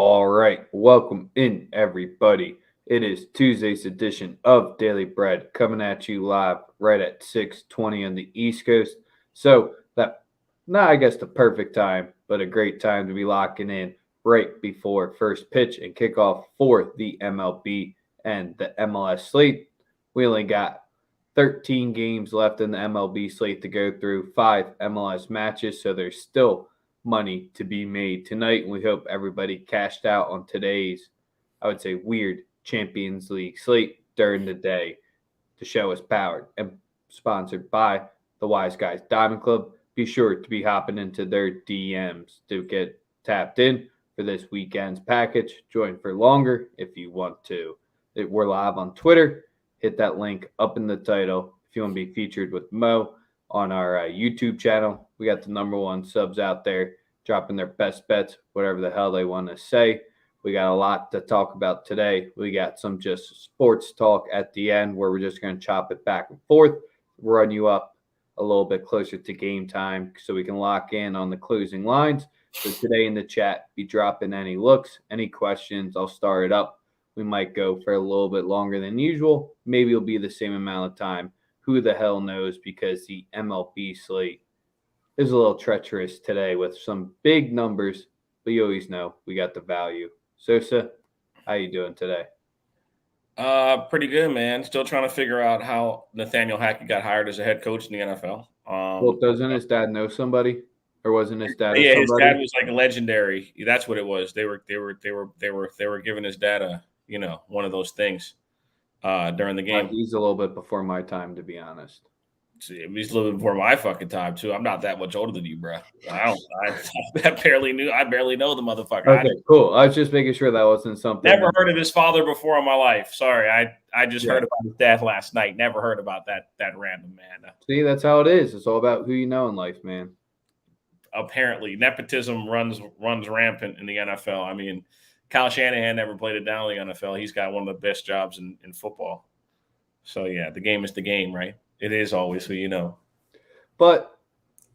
All right, welcome in everybody. It is Tuesday's edition of Daily Bread coming at you live right at 6:20 on the East Coast. So that not I guess the perfect time, but a great time to be locking in right before first pitch and kickoff for the MLB and the MLS slate. We only got 13 games left in the MLB slate to go through, 5 MLS matches, so there's still money to be made tonight. And we hope everybody cashed out on today's, I would say, weird Champions League slate during the day. The show is powered and sponsored by the Wise Guys Diamond Club. Be sure to be hopping into their DMs to get tapped in for this weekend's package. Join for longer if you want to. We're live on Twitter. Hit that link up in the title if you want to be featured with Mo on our YouTube channel. We got the #1 subs out there dropping their best bets, whatever the hell they want to say. We got a lot to talk about today. We got some just sports talk at the end where we're just going to chop it back and forth, run you up a little bit closer to game time so we can lock in on the closing lines. So today in the chat, be dropping any looks, any questions. I'll start it up. We might go for a little bit longer than usual. Maybe it'll be the same amount of time. Who the hell knows, because the MLB slate is a little treacherous today with some big numbers, but you always know we got the value. Sosa, how you doing today? Pretty good, man. Still trying to figure out how Nathaniel Hackett got hired as a head coach in the NFL. Well, doesn't his dad know somebody, or wasn't his dad? Yeah, somebody? his dad was like a legendary. That's what it was. They were giving his dad one of those things during the game. He's a little bit before my time, to be honest. See, he's a little bit before my fucking time too. I'm not that much older than you, bro. I barely know the motherfucker. Okay, cool. I was just making sure that wasn't something. Never heard of his father before in my life. Sorry, I just heard about his dad last night. Never heard about that random man. See, that's how it is. It's all about who you know in life, man. Apparently, nepotism runs rampant in the NFL. I mean, Kyle Shanahan never played it down in the NFL. He's got one of the best jobs in football. So yeah, the game is the game, right? It is always who you know. But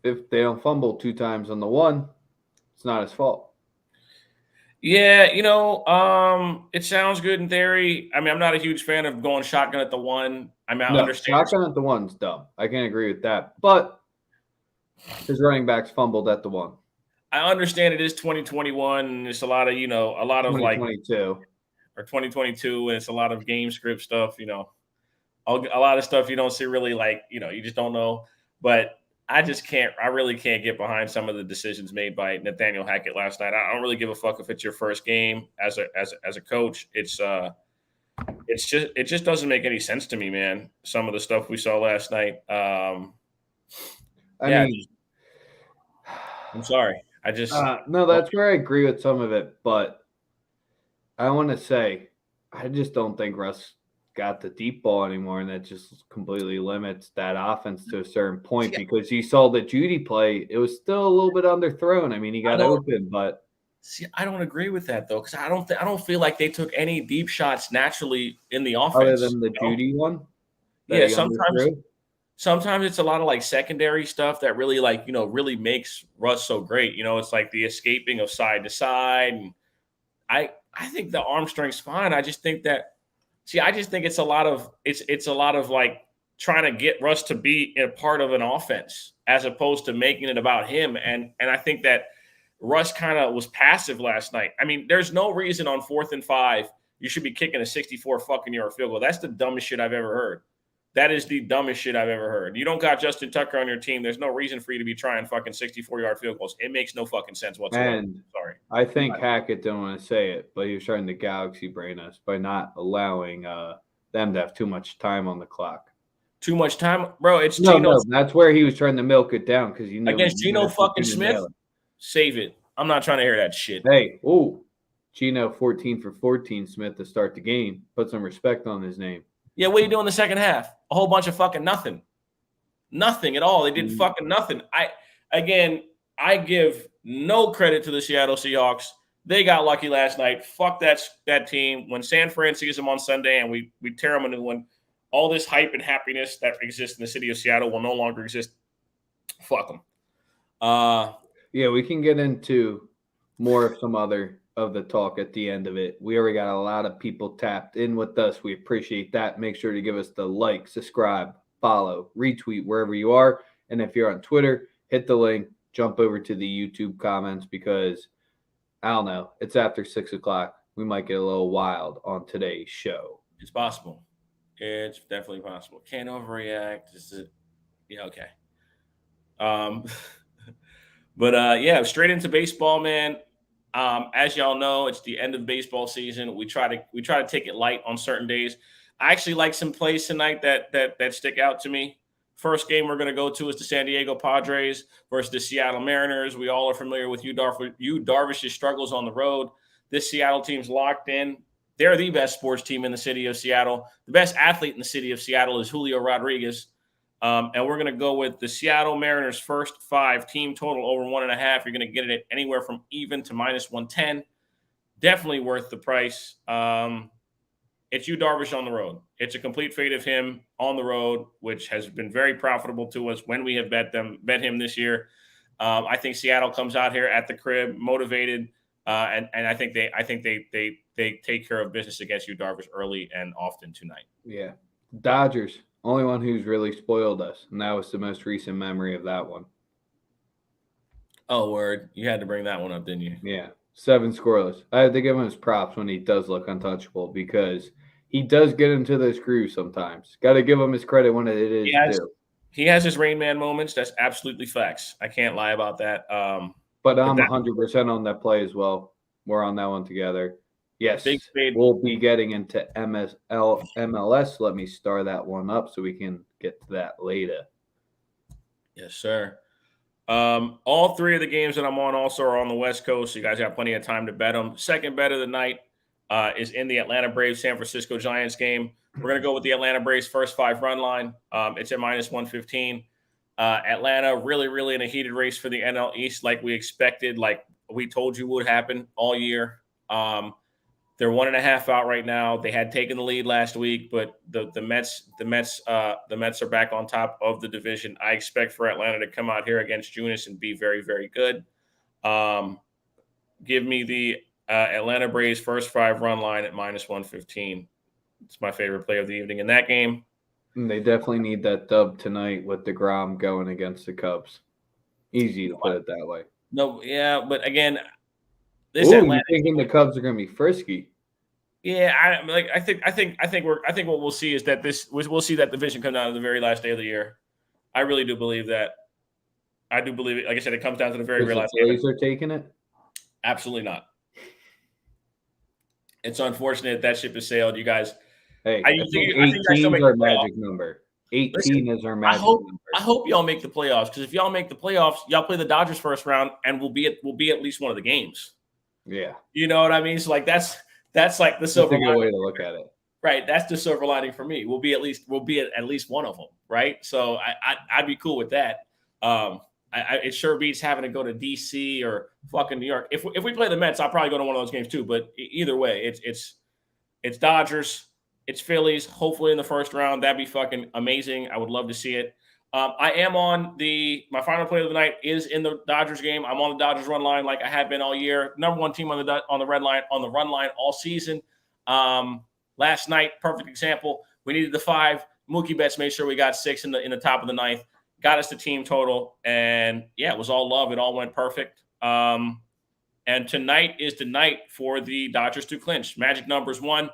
if they don't fumble 2 times on the one, it's not his fault. Yeah, it sounds good in theory. I mean, I'm not a huge fan of going shotgun at the one. I mean, I understand. Shotgun at the one's dumb. I can't agree with that. But his running backs fumbled at the one. I understand it is 2021, and it's a lot of, like 2022 or 2022, and it's a lot of game script stuff, a lot of stuff you don't see really, like, you just don't know. But I really can't get behind some of the decisions made by Nathaniel Hackett last night. I don't really give a fuck if it's your first game as a coach. It just doesn't make any sense to me, man. Some of the stuff we saw last night. I'm sorry. No, that's where I agree with some of it, but I want to say I just don't think Russ got the deep ball anymore, and that just completely limits that offense to a certain point because you saw the Judy play. It was still a little bit underthrown. I mean, he got open, but see, I don't agree with that though, because I don't feel like they took any deep shots naturally in the offense. Other than the Judy one? Yeah, sometimes it's a lot of like secondary stuff that really really makes Russ so great. It's like the escaping of side to side. And I think the arm strength's fine. I just think it's a lot of like trying to get Russ to be a part of an offense as opposed to making it about him. And I think that Russ kind of was passive last night. I mean, there's no reason on 4th and 5 you should be kicking a 64 fucking yard field goal. That's the dumbest shit I've ever heard. That is the dumbest shit I've ever heard. You don't got Justin Tucker on your team. There's no reason for you to be trying fucking 64-yard field goals. It makes no fucking sense whatsoever. And sorry. I think Hackett didn't want to say it, but he was trying to galaxy brain us by not allowing them to have too much time on the clock. Too much time? Bro, it's Geno. No, that's where he was trying to milk it down because against Geno fucking Smith? Save it. I'm not trying to hear that shit. Hey, Geno 14 for 14 Smith to start the game. Put some respect on his name. Yeah, what are you doing in the second half? A whole bunch of fucking nothing. Nothing at all. They did fucking nothing. I give no credit to the Seattle Seahawks. They got lucky last night. Fuck that team. When San Fran sees them on Sunday and we tear them a new one, all this hype and happiness that exists in the city of Seattle will no longer exist. Fuck them. Yeah, we can get into more of some other of the talk at the end of it. We already got a lot of people tapped in with us. We appreciate that. Make sure to give us the like, subscribe, follow, retweet wherever you are. And if you're on Twitter, hit the link, jump over to the YouTube comments because I don't know. It's after 6:00. We might get a little wild on today's show. It's possible. It's definitely possible. Can't overreact. Yeah, okay. But yeah, straight into baseball, man. As y'all know, it's the end of baseball season. We try to take it light on certain days. I actually like some plays tonight that stick out to me. First game we're going to go to is the San Diego Padres versus the Seattle Mariners. We all are familiar with Yu Darvish's struggles on the road. This Seattle team's locked in. They're the best sports team in the city of Seattle. The best athlete in the city of Seattle is Julio Rodriguez. And we're going to go with the Seattle Mariners first 5 team total over 1.5. You're going to get it at anywhere from even to -110. Definitely worth the price. It's Yu Darvish on the road. It's a complete fade of him on the road, which has been very profitable to us when we have bet him this year. I think Seattle comes out here at the crib motivated, and I think they take care of business against Yu Darvish early and often tonight. Yeah, Dodgers. Only one who's really spoiled us, and that was the most recent memory of that one. Oh, word. You had to bring that one up, didn't you? Yeah, 7 scoreless. I have to give him his props when he does look untouchable because he does get into those grooves sometimes. Got to give him his credit when it is due. He has his Rain Man moments. That's absolutely facts. I can't lie about that. But I'm 100% on that play as well. We're on that one together. Yes, we'll be getting into MLS. Let me star that one up so we can get to that later. Yes, sir. All 3 of the games that I'm on also are on the West Coast, so you guys have plenty of time to bet them. Second bet of the night is in the Atlanta Braves San Francisco Giants game. We're going to go with the Atlanta Braves first 5 run line. It's at -115. Atlanta really in a heated race for the NL East, like we expected, like we told you would happen all year. They're 1.5 out right now. They had taken the lead last week, but the Mets are back on top of the division. I expect for Atlanta to come out here against Junis and be very, very good. Give me the Atlanta Braves first 5 run line at -115. It's my favorite play of the evening in that game. And they definitely need that dub tonight with DeGrom going against the Cubs. Easy to put it that way. No, yeah, but again, you're thinking the Cubs are going to be frisky. Yeah, I think what we'll see is that we'll see that division come down to the very last day of the year. I really do believe that. I do believe it. Like I said, it comes down to the very last day. The Phillies are taking it? Absolutely not. It's unfortunate that ship has sailed. You guys. Hey, I think 18 is our magic number. 18 is our magic number. I hope y'all make the playoffs because if y'all make the playoffs, y'all play the Dodgers first round, and we'll be at least one of the games. Yeah, you know what I mean. So like that's like the silver lining. That's a good way to look at it. Right, that's the silver lining for me. We'll be at least one of them. Right, so I'd be cool with that. It sure beats having to go to DC or fucking New York. If we play the Mets, I'll probably go to one of those games too. But either way, it's Dodgers. It's Phillies, hopefully in the first round. That'd be fucking amazing. I would love to see it. I am on my final play of the night is in the Dodgers game. I'm on the Dodgers run line like I have been all year. Number 1 team on the run line all season. Last night, perfect example. We needed the 5. Mookie Betts made sure we got 6 in the top of the 9th. Got us the team total, and yeah, it was all love. It all went perfect. And tonight is the night for the Dodgers to clinch. Magic numbers 1.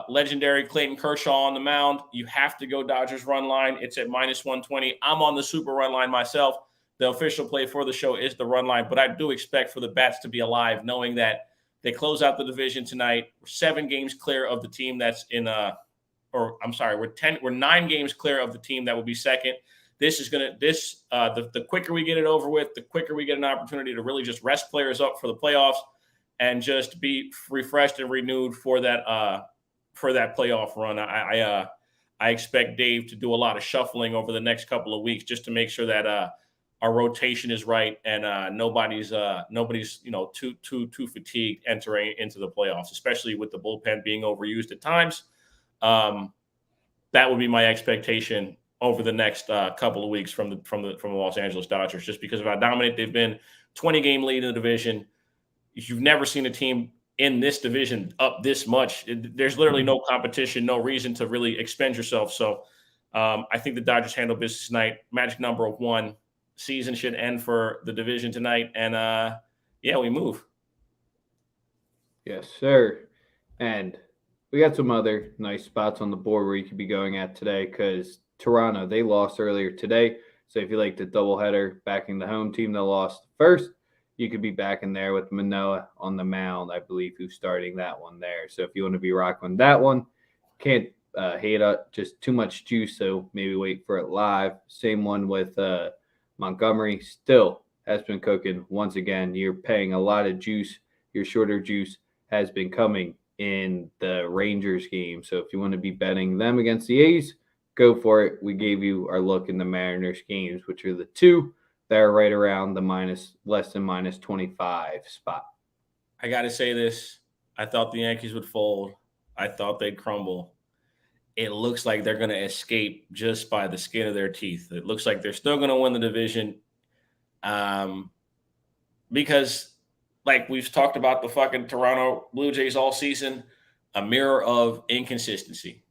Legendary Clayton Kershaw on the mound. You have to go Dodgers run line. It's at -120. I'm on the super run line myself. The official play for the show is the run line, but I do expect for the Bats to be alive, knowing that they close out the division tonight. We're 7 games clear of the team that's we're 9 games clear of the team that will be second. The quicker we get it over with, the quicker we get an opportunity to really just rest players up for the playoffs and just be refreshed and renewed for that playoff run. I expect Dave to do a lot of shuffling over the next couple of weeks just to make sure that our rotation is right and nobody's too fatigued entering into the playoffs, especially with the bullpen being overused at times. That would be my expectation over the next couple of weeks from the Los Angeles Dodgers, just because of how dominant they've been. 20-game lead in the division. you've never seen a team in this division up this much. There's literally no competition, no reason to really expend yourself. So I think the Dodgers handle business tonight. Magic number of 1. Season should end for the division tonight. And we move. Yes, sir. And we got some other nice spots on the board where you could be going at today because Toronto, they lost earlier today. So if you like the doubleheader backing the home team that lost first, you could be back in there with Manoah on the mound, I believe, who's starting that one there. So if you want to be rocking that one, can't hate up just too much juice, so maybe wait for it live. Same one with Montgomery, still has been cooking once again. You're paying a lot of juice. Your shorter juice has been coming in the Rangers game. So if you want to be betting them against the A's, go for it. We gave you our look in the Mariners games, which are the two that are right around the less than minus 25 spot. I got to say this. I thought the Yankees would fold. I thought they'd crumble. It looks like they're going to escape just by the skin of their teeth. It looks like they're still going to win the division. Because like we've talked about the fucking Toronto Blue Jays all season, a mirror of inconsistency.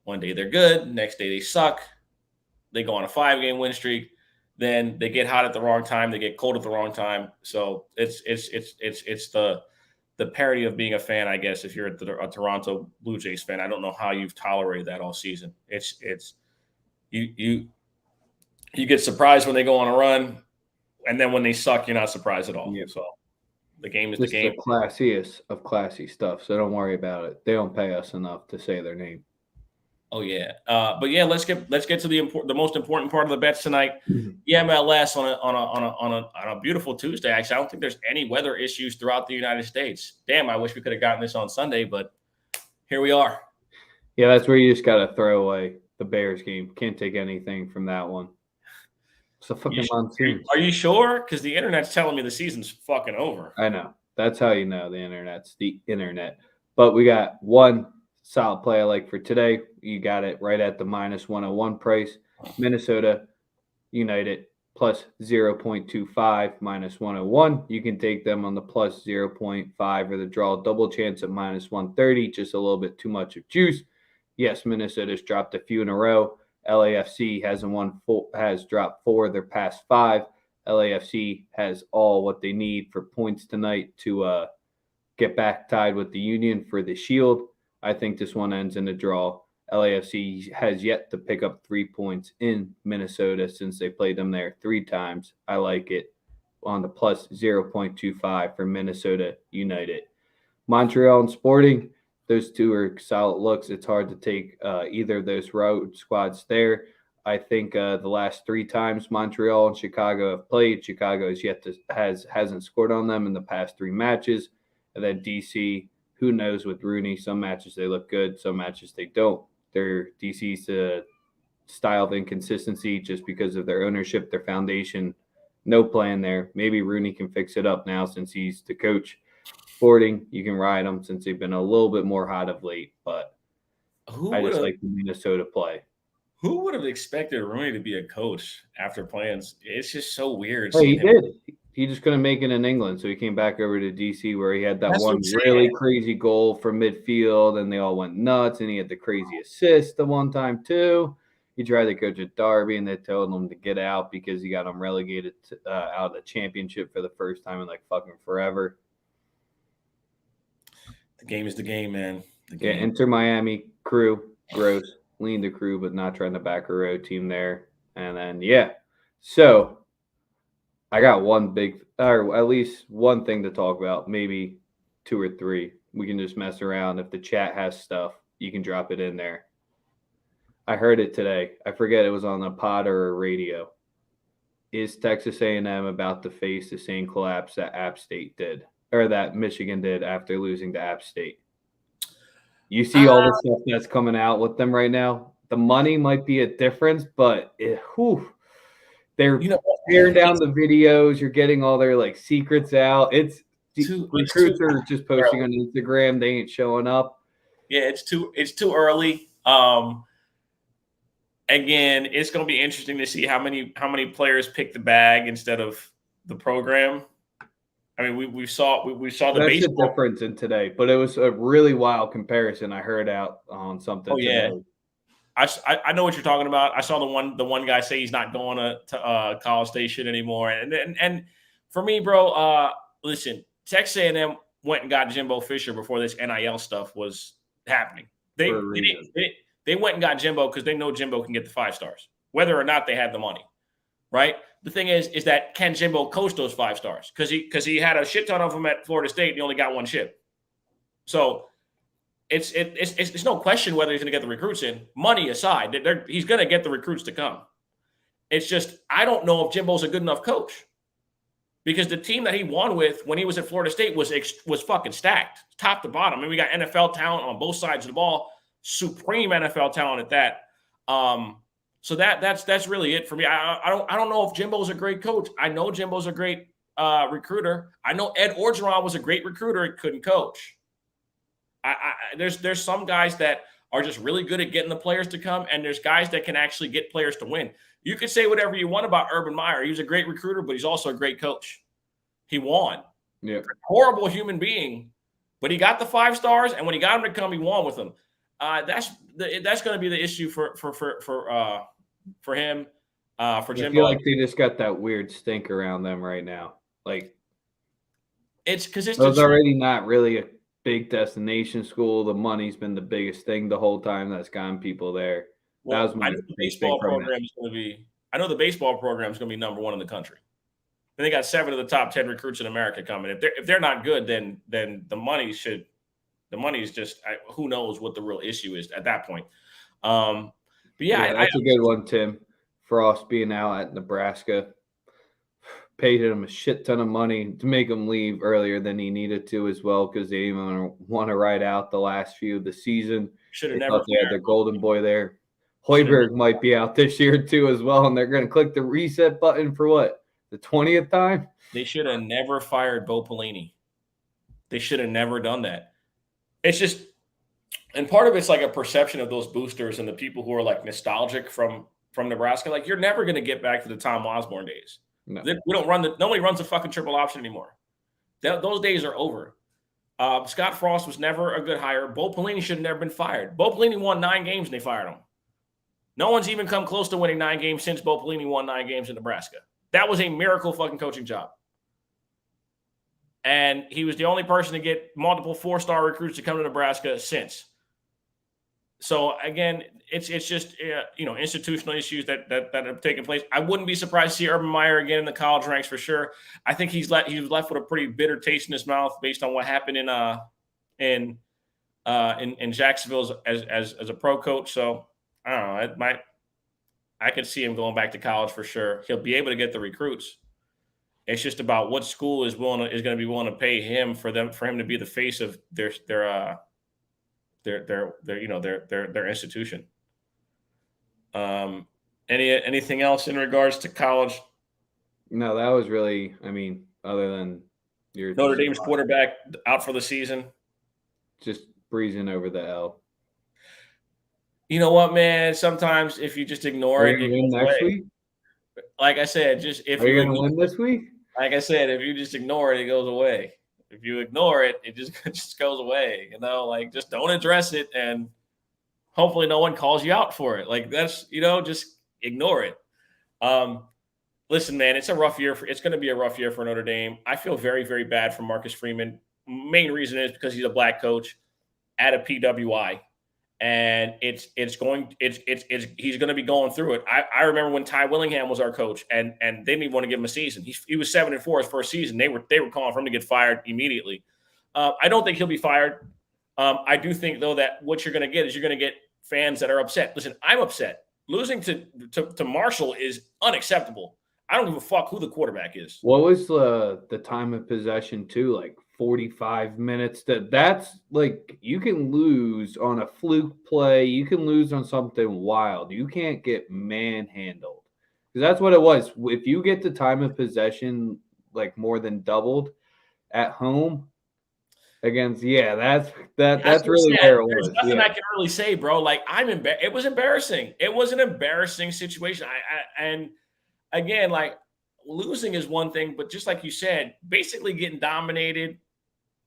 One day they're good, next day they suck. They go on a 5-game win streak, then they get hot at the wrong time, they get cold at the wrong time. So it's the parody of being a fan, I guess. If you're a Toronto Blue Jays fan, I don't know how you've tolerated that all season. It's you get surprised when they go on a run, and then when they suck, you're not surprised at all. Yep. So the game is the game. The classiest of classy stuff, so don't worry about it. They don't pay us enough to say their name. Oh yeah, but yeah, let's get to the most important part of the bets tonight. The MLS on a beautiful Tuesday. Actually, I don't think there's any weather issues throughout the United States. Damn, I wish we could have gotten this on Sunday, but here we are. Yeah, that's where you just got to throw away the Bears game. Can't take anything from that one. It's a fucking monsoon. Are you sure? Because the internet's telling me the season's fucking over. I know. That's how you know the internet's the internet. But we got one solid play I like for today. You got it right at the minus 101 price. Minnesota United plus 0.25 minus 101. You can take them on the plus 0.5 or the draw double chance at minus 130. Just a little bit too much of juice. Yes, Minnesota's dropped a few in a row. LAFC has dropped 4 of their past 5. LAFC has all what they need for points tonight to get back tied with the Union for the Shield. I think this one ends in a draw. LAFC has yet to pick up 3 points in Minnesota since they played them there 3 times. I like it on the plus 0.25 for Minnesota United. Montreal and Sporting, those two are solid looks. It's hard to take either of those road squads there. I think the last 3 times Montreal and Chicago have played, Chicago hasn't scored on them in the past 3 matches. And then DC, who knows with Rooney? Some matches they look good, some matches they don't. Their DC's style of inconsistency just because of their ownership, their foundation, no plan there. Maybe Rooney can fix it up now since he's the coach. Sporting, you can ride them since they've been a little bit more hot of late, but I just like the Minnesota play. Who would have expected Rooney to be a coach after playing? It's just so weird. He did. He just couldn't make it in England, so he came back over to DC where he had that one really crazy goal from midfield, and they all went nuts, and he had the crazy assist the one time too. He tried to coach at Derby, and they told him to get out because he got him relegated out of the championship for the first time in like fucking forever. The game is the game, man. Yeah, Inter Miami crew, gross, lean the crew, but not trying to back a road team there. And then so I got one or at least one thing to talk about, maybe 2 or 3. We can just mess around. If the chat has stuff, you can drop it in there. I heard it today. I forget it was on a pod or a radio. Is Texas A&M about to face the same collapse that App State did, or that Michigan did after losing to App State? You see all the stuff that's coming out with them right now. The money might be a difference, but they're tearing down the videos. You're getting all their like secrets out. Recruits are just posting on Instagram. They ain't showing up. Yeah, it's too early. Again, it's going to be interesting to see how many players pick the bag instead of the program. I mean, we saw the That's the baseball. difference in today, but it was a really wild comparison I heard out on something Oh yeah, today. I know what you're talking about. I saw the one guy say he's not going to College Station anymore, and for me, bro, listen, Texas A&M went and got Jimbo Fisher before this NIL stuff was happening. For a They reason. they went and got Jimbo because they know Jimbo can get the 5 stars, whether or not they had the money, right? The thing is that can Jimbo coach those 5 stars? Because he had a shit ton of them at Florida State and he only got 1 chip. So it's no question whether he's going to get the recruits in. Money aside, he's going to get the recruits to come. It's just I don't know if Jimbo's a good enough coach because the team that he won with when he was at Florida State was fucking stacked, top to bottom. I mean, we got NFL talent on both sides of the ball, supreme NFL talent at that. So that's really it for me. I don't know if Jimbo's a great coach. I know Jimbo's a great recruiter. I know Ed Orgeron was a great recruiter and couldn't coach. There's some guys that are just really good at getting the players to come, and there's guys that can actually get players to win. You could say whatever you want about Urban Meyer. He was a great recruiter, but he's also a great coach. He won. Yeah. Horrible human being, but he got the 5 stars, and when he got him to come, he won with them. That's going to be the issue for him. For Jimbo. I feel like they just got that weird stink around them right now. Like it's because it's already not really a big destination school. The money's been the biggest thing the whole time that's gotten people there. Well, that was my I know the baseball program is going to be. I know the baseball program is going to be number 1 in the country. And they got 7 of the top 10 recruits in America coming. If they're not good, then the money should. The money is just who knows what the real issue is at that point. But yeah, that's a good one, Tim. Frost being out at Nebraska paid him a shit ton of money to make him leave earlier than he needed to as well because they didn't want to ride out the last few of the season. Should have never. They had their golden boy there. Hoiberg might be out this year too as well, and they're going to click the reset button for what? The 20th time? They should have never fired Bo Pelini. They should have never done that. It's just, and part of it's like a perception of those boosters and the people who are like nostalgic from Nebraska. Like you're never going to get back to the Tom Osborne days. No. We don't nobody runs a fucking triple option anymore. Those days are over. Scott Frost was never a good hire. Bo Pelini should have never been fired. Bo Pelini won 9 games and they fired him. No one's even come close to winning 9 games since Bo Pelini won 9 games in Nebraska. That was a miracle fucking coaching job. And he was the only person to get multiple 4-star recruits to come to Nebraska since. So again, it's just institutional issues that have taken place. I wouldn't be surprised to see Urban Meyer again in the college ranks for sure. I think he was left with a pretty bitter taste in his mouth based on what happened in Jacksonville as a pro coach. So I don't know. I could see him going back to college for sure. He'll be able to get the recruits. It's just about what school is going to be willing to pay him for him to be the face of their institution. Anything else in regards to college? No, that was really, I mean, other than your Notre Dame's quarterback out for the season. Just breezing over the L. You know what, man? Sometimes if you just ignore it, win next week. Like I said, if are you going to win this week? Like I said, if you just ignore it, it goes away. If you ignore it, it just goes away. Like just don't address it, and hopefully no one calls you out for it. Like that's just ignore it. Listen, man, it's a rough year. It's going to be a rough year for Notre Dame. I feel very, very bad for Marcus Freeman. Main reason is because he's a black coach at a PWI. And he's going to be going through it. I remember when Ty Willingham was our coach, and they didn't even want to give him a season. He was 7-4 his first season. They were calling for him to get fired immediately. I don't think he'll be fired. I do think though that what you're going to get is you're going to get fans that are upset. Listen, I'm upset. Losing to Marshall is unacceptable. I don't give a fuck who the quarterback is. What was the time of possession too? Like 45 minutes. That's like you can lose on a fluke play. You can lose on something wild. You can't get manhandled because that's what it was. If you get the time of possession like more than doubled at home against, that's really where it was. There's nothing I can really say, bro. Like it was embarrassing. It was an embarrassing situation. And again, like losing is one thing, but just like you said, basically getting dominated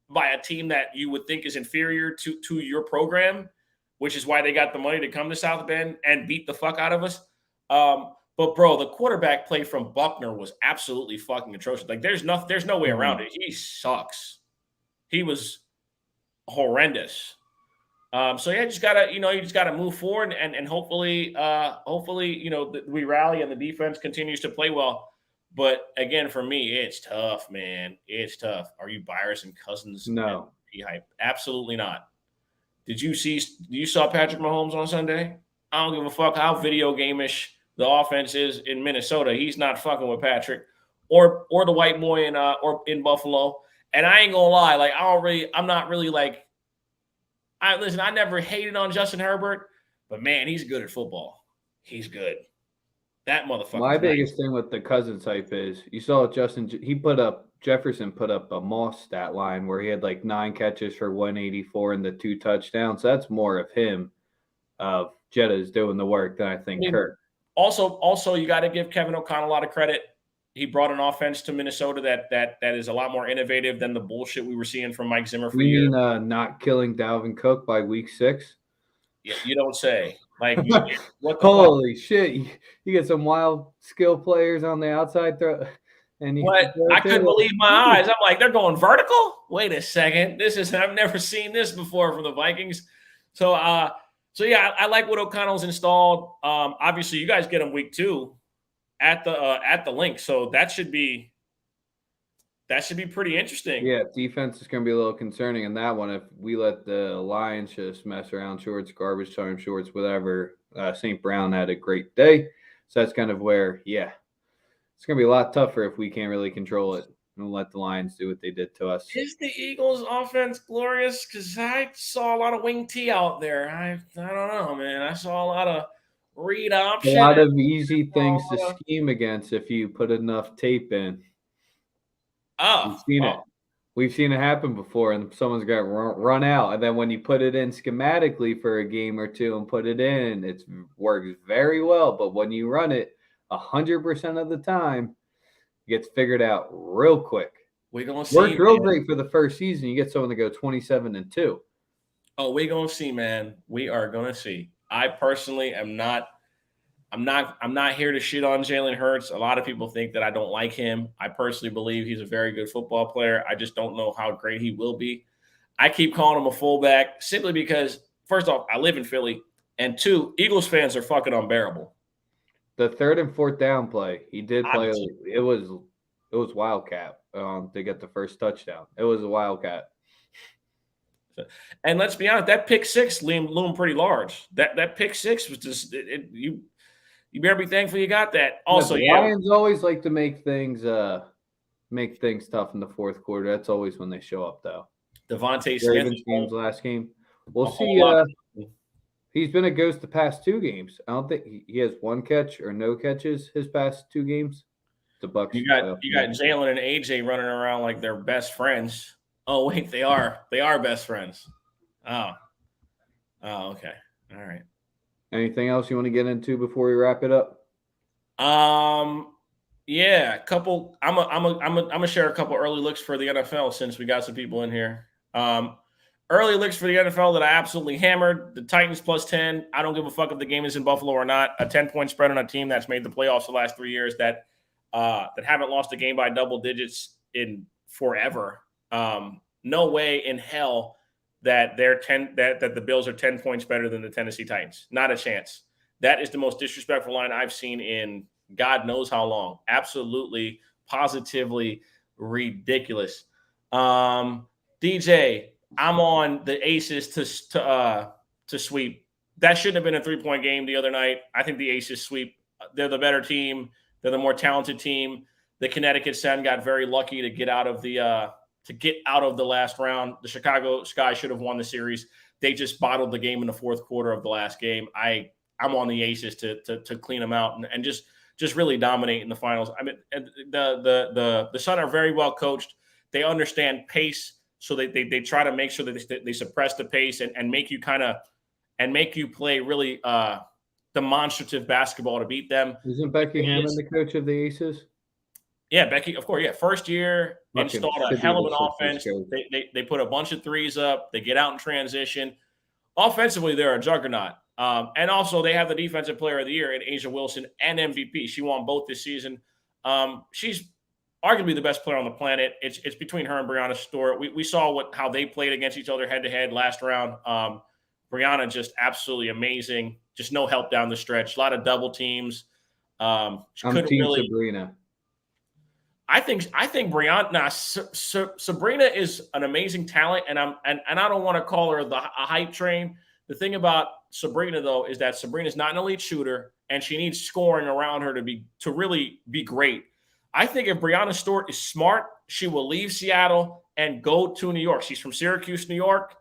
by a team that you would think is inferior to your program, which is why they got the money to come to South Bend and beat the fuck out of us. But bro, the quarterback play from Buckner was absolutely fucking atrocious. Like there's no way around it. He sucks. He was horrendous. So yeah, you just gotta move forward and hopefully, we rally and the defense continues to play well. But again, for me, it's tough, man. It's tough. Are you Byers and Cousins No. hype? Absolutely not. You saw Patrick Mahomes on Sunday? I don't give a fuck how video game-ish the offense is in Minnesota. He's not fucking with Patrick or the white boy in Buffalo. And I ain't gonna lie, like I'm not really like I never hated on Justin Herbert, but man, he's good at football. He's good. That motherfucker. My biggest thing with the Cousins hype is you saw Jefferson put up a Moss stat line where he had like 9 catches for 184 and the 2 touchdowns. So that's more of him. Jetta's doing the work than I think Kirk. Also, you got to give Kevin O'Connell a lot of credit. He brought an offense to Minnesota that is a lot more innovative than the bullshit we were seeing from Mike Zimmer for years. You mean not killing Dalvin Cook by week 6? Yeah, you don't say. Like, holy shit! You get some wild skill players on the outside throw, and I couldn't believe my eyes. I'm like, they're going vertical. Wait a second, I've never seen this before from the Vikings. So yeah, I like what O'Connell's installed. Obviously, you guys get him week 2 at the link, so that should be pretty interesting. Yeah, defense is going to be a little concerning in that one if we let the Lions just mess around shorts, garbage time shorts, whatever. St. Brown had a great day, so that's kind of where, yeah, it's going to be a lot tougher if we can't really control it and let the Lions do what they did to us. Is the Eagles' offense glorious? Because I saw a lot of wing T out there. I don't know, man. I saw a lot of read option. A lot of easy things to scheme against if you put enough tape in. Oh, We've seen it happen before, and someone's got run out. And then when you put it in schematically for a game or two and put it in, it works very well. But when you run it 100% of the time, it gets figured out real quick. We're gonna see. Worked real great for the first season. You get someone to go 27-2. Oh, we're gonna see, man. We are gonna see. I personally am not. I'm not here to shit on Jalen Hurts. A lot of people think that I don't like him. I personally believe he's a very good football player. I just don't know how great he will be. I keep calling him a fullback simply because, first off, I live in Philly, and 2, Eagles fans are fucking unbearable. The 3rd and 4th down play, he did play. It was wildcat to get the first touchdown. It was a wildcat. And let's be honest, that pick 6 loomed pretty large. That pick 6 was just you better be thankful you got that. Also, Lions always like to make things tough in the 4th quarter. That's always when they show up, though. Devontae Smith game's last game. We'll see. He's been a ghost the past 2 games. I don't think he has 1 catch or no catches his past 2 games. The Bucs. You got Jalen and AJ running around like they're best friends. Oh wait, they are best friends. Oh, okay, all right. Anything else you want to get into before we wrap it up? Yeah, a couple. I'm gonna share a couple early looks for the NFL since we got some people in here. Early looks for the NFL that I absolutely hammered. The Titans +10. I don't give a fuck if the game is in Buffalo or not. A 10-point spread on a team that's made the playoffs the last 3 years that haven't lost a game by double digits in forever. No way in hell that the Bills are 10 points better than the Tennessee Titans. Not a chance. That is the most disrespectful line I've seen in God knows how long. Absolutely, positively ridiculous. DJ, I'm on the Aces to sweep. That shouldn't have been a 3-point game the other night. I think the Aces sweep. They're the better team. They're the more talented team. The Connecticut Sun got very lucky to get out of the last round. The Chicago Sky should have won the series. They just bottled the game in the 4th quarter of the last game. I'm on the Aces to clean them out and just really dominate in the finals. I mean, the Sun are very well coached. They understand pace, so they try to make sure that they suppress the pace and make you play really demonstrative basketball to beat them. Isn't Becky Hammond the coach of the Aces? Yeah, Becky, of course, yeah. First year, Fucking installed a should be hell of the an Sixers offense. coach. They put a bunch of threes up. They get out in transition. Offensively, they're a juggernaut. And also, they have the Defensive Player of the Year in Asia Wilson and MVP. She won both this season. She's arguably the best player on the planet. It's between her and Brianna Stewart. We saw how they played against each other head to head last round. Brianna just absolutely amazing. Just no help down the stretch. A lot of double teams. She I'm couldn't Team really. Sabrina. I think Brianna. Nah, Sabrina is an amazing talent, and I don't want to call her a hype train. The thing about Sabrina though is that Sabrina's not an elite shooter, and she needs scoring around her to really be great. I think if Brianna Stewart is smart, she will leave Seattle and go to New York. She's from Syracuse, New York.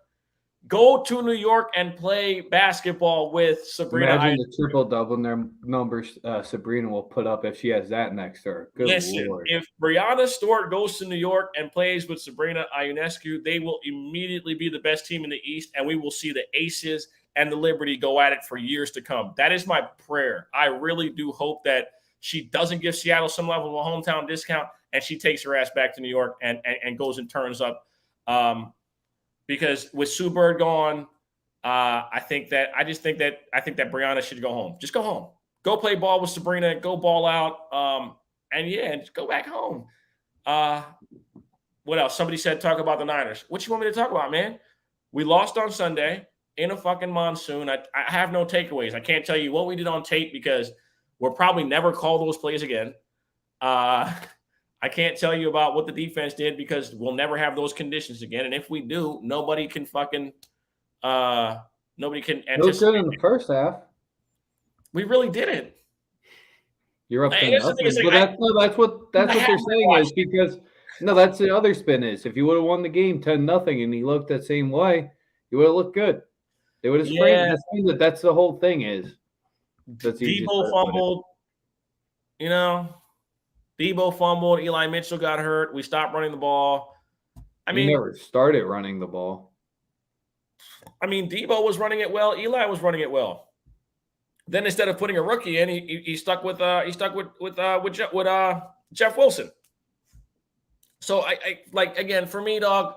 Go to New York and play basketball with Sabrina. Imagine the triple-double numbers Sabrina will put up if she has that next to her. Good Listen, Lord. if Brianna Stewart goes to New York and plays with Sabrina Ionescu, they will immediately be the best team in the East, and we will see the Aces and the Liberty go at it for years to come. That is my prayer. I really do hope that she doesn't give Seattle some level of a hometown discount, and she takes her ass back to New York and goes and turns up. Because with Sue Bird gone, I think that Brianna should go home. Just go home. Go play ball with Sabrina. Go ball out. And just go back home. What else? Somebody said talk about the Niners. What you want me to talk about, man? We lost on Sunday in a fucking monsoon. I have no takeaways. I can't tell you what we did on tape because we'll probably never call those plays again. I can't tell you about what the defense did because we'll never have those conditions again. And if we do, nobody can anticipate. It was good in the first half. We really didn't. You're up 10-0. That's what they're saying is because that's the other spin is if you would have won the game 10-0 and you looked that same way, you would have looked good. They would have sprained. That's the whole thing is. Debo fumbled. Debo fumbled. Eli Mitchell got hurt. We stopped running the ball. We never started running the ball. Debo was running it well. Eli was running it well. Then instead of putting a rookie in, he stuck with Jeff Wilson. So again for me, dog,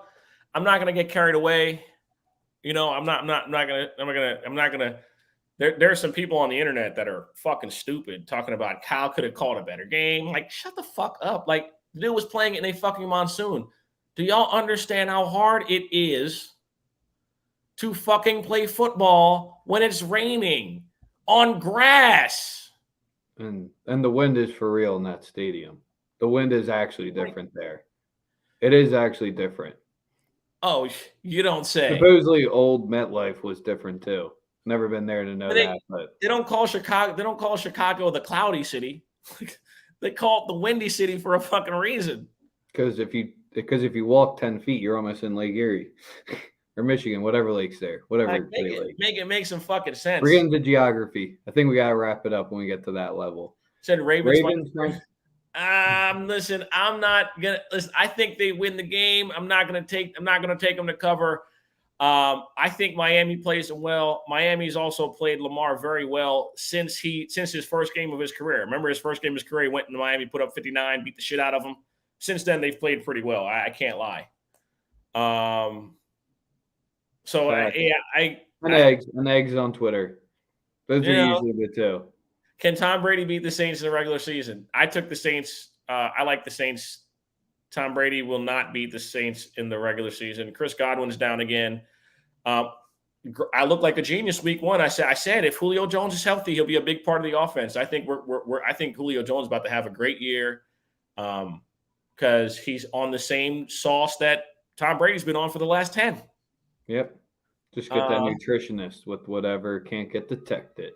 I'm not gonna get carried away. I'm not gonna. There are some people on the internet that are fucking stupid talking about Kyle could have called a better game. Like, shut the fuck up. Like, the dude was playing in a fucking monsoon. Do y'all understand how hard it is to fucking play football when it's raining on grass? And the wind is for real in that stadium. The wind is actually different there. It is actually different. Oh, you don't say. Supposedly old MetLife was different too. Never been there to know that. But they don't call Chicago. They don't call Chicago the cloudy city. They call it the windy city for a fucking reason. Because if you walk 10 feet, you're almost in Lake Erie or Michigan, whatever lake's there, whatever. Make some fucking sense. We're getting to geography. I think we gotta wrap it up when we get to that level. Said Ravens. Listen, I'm not gonna listen. I think they win the game. I'm not gonna take them to cover. I think Miami plays him well. Miami's also played Lamar very well since his first game of his career. Remember his first game of his career, he went into Miami, put up 59, beat the shit out of him. Since then, they've played pretty well. I can't lie. Eggs on Twitter. Those are usually the two. Can Tom Brady beat the Saints in the regular season? I took the Saints. I like the Saints. Tom Brady will not beat the Saints in the regular season. Chris Godwin's down again. I look like a genius week one. I said if Julio Jones is healthy, he'll be a big part of the offense. I think I think Julio Jones is about to have a great year because he's on the same sauce that Tom Brady's been on for the last 10. Yep. Just get that nutritionist with whatever can't get detected.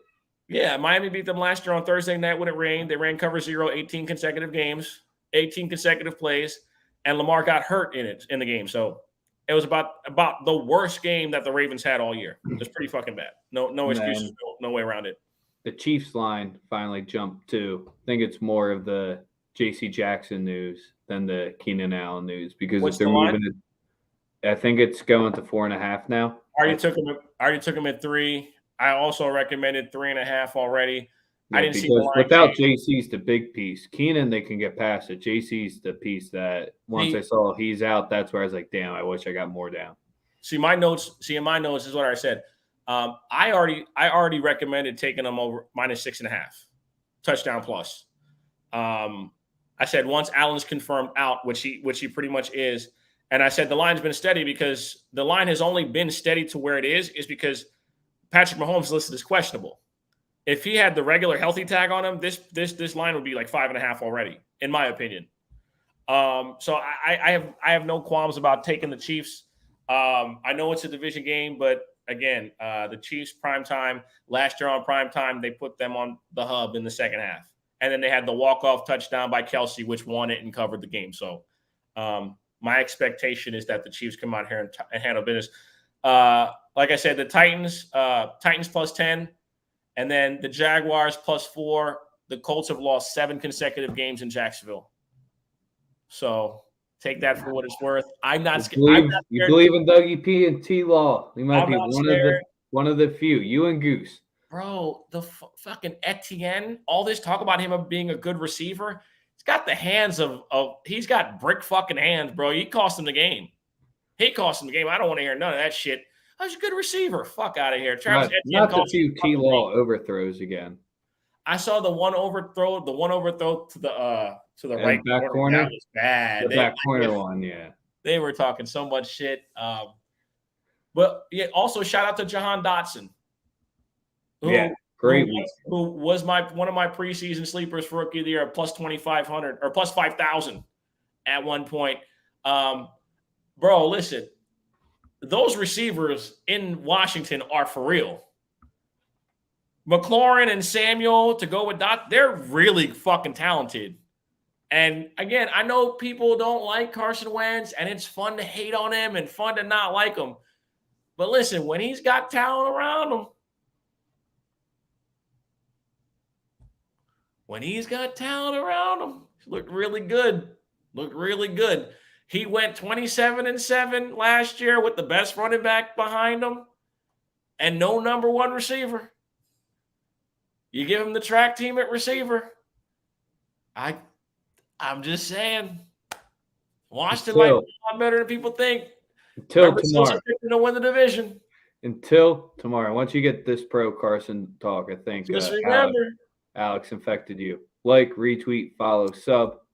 Yeah, Miami beat them last year on Thursday night when it rained. They ran cover 0 18 consecutive games, 18 consecutive plays, and Lamar got hurt in the game. So it was about the worst game that the Ravens had all year. It was pretty fucking bad. No excuses, no way around it. The Chiefs line finally jumped too. I think it's more of the J.C. Jackson news than the Keenan Allen news because if they're moving it, I think it's going to 4.5 now. I already took him at 3. I also recommended 3.5 already. Yeah, I didn't see the because line without change. JC's the big piece. Keenan, they can get past it. JC's the piece that once I See, saw he's out, that's where I was like, damn, I wish I got more down. see my notes. See in my notes is what I said. I already recommended taking them over -6.5 touchdown plus. I said once Allen's confirmed out, which he pretty much is, and I said the line's been steady because the line has only been steady to where it is because Patrick Mahomes listed as questionable. If he had the regular healthy tag on him, this line would be like 5.5 already, in my opinion. So I have no qualms about taking the Chiefs. I know it's a division game, but again, the Chiefs prime time last year on prime time, they put them on the hub in the second half, and then they had the walk-off touchdown by Kelsey, which won it and covered the game. So my expectation is that the Chiefs come out here and handle business. Like I said, the Titans +10, and then the Jaguars +4. The Colts have lost 7 consecutive games in Jacksonville. So take that for what it's worth. I'm not scared. You believe in Dougie P and T Law. You might I'm be not scared. one of the few. You and Goose. Bro, the fucking Etienne, all this talk about him being a good receiver, he's got the hands of he's got brick fucking hands, bro. He cost him the game. I don't want to hear none of that shit. I was a good receiver. Fuck out of here. Travis Etienne not the few T Law overthrows again. I saw the one overthrow to the right back corner. That was bad. The back corner one, yeah. They were talking so much shit. But yeah, also shout out to Jahan Dotson. Great who was one of my preseason sleepers for rookie of the year, +2,500 or +5,000 at one point. Bro, listen, those receivers in Washington are for real. McLaurin and Samuel to go with Dot, they're really fucking talented. And again, I know people don't like Carson Wentz, and it's fun to hate on him and fun to not like him. But listen, when he's got talent around him, he looked really good. He went 27-7 last year with the best running back behind him and no number one receiver. You give him the track team at receiver. I'm just saying, Washington might be a lot better than people think. Until tomorrow. To win the division. Until tomorrow. Once you get this pro Carson talk, I think just remember, Alex infected you. Like, retweet, follow, sub.